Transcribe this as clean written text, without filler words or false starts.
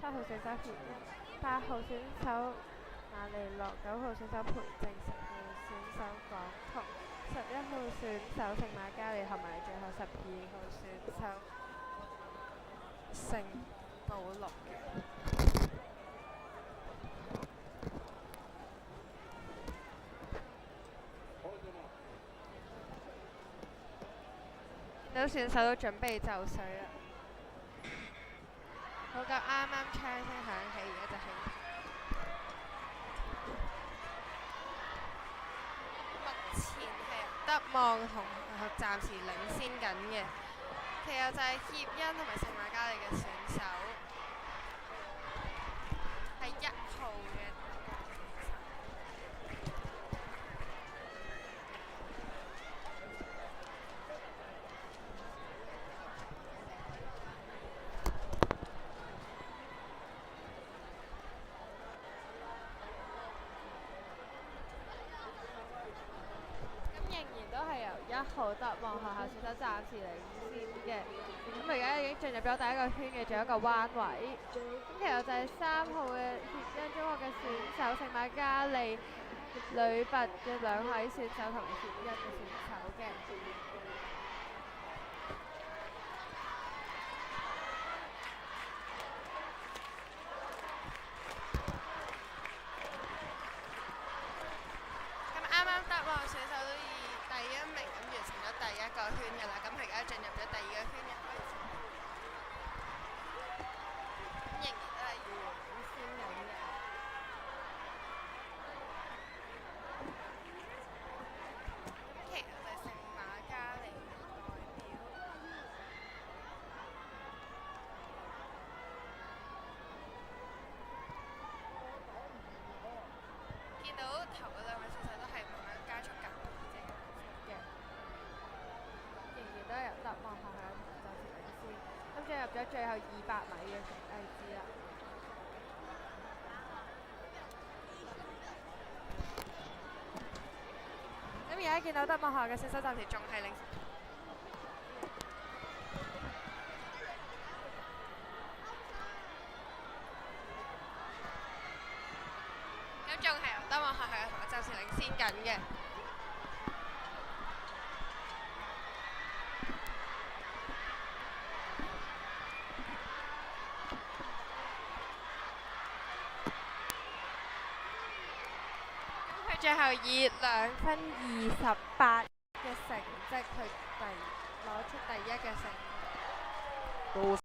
7號選手田一，8號選手馬利諾，9號選手裴靜，10號選手港彤，11號選手聖馬加利，同埋最後12號選手聖保祿嘅。見到選手都準備就緒啦，好夠啱啱槍聲響起，而家就起跑。目前係德望同暫時領先緊嘅，其後就係協恩同埋聖馬加利嘅選手，係1號嘅。1號德望學校選手暫時領先嘅，咁而家已經進入咗第一個圈嘅最後一個彎位，咁其後就係3號嘅協恩中學嘅選手聖馬加利女拔嘅2位選手同埋協恩嘅選手嘅。咁啱啱德望選手都以第1名咁完成咗第1個圈嘅啦，咁佢而家進入咗第2個圈嘅開始，仍然都係領先緊嘅。咁其實就係聖馬加利嘅代表，見到頭嗰2位選手都係慢慢加速緊嘅，仍然都係由德望學校暫時領先，咁進入咗最後200米嘅位置啦。咁而家見到德望學校嘅選手暫時仲係領先，咁仲係由德望學校嘅同學暫時領先緊嘅。最後以2分28嘅成績去攞出第1嘅成績。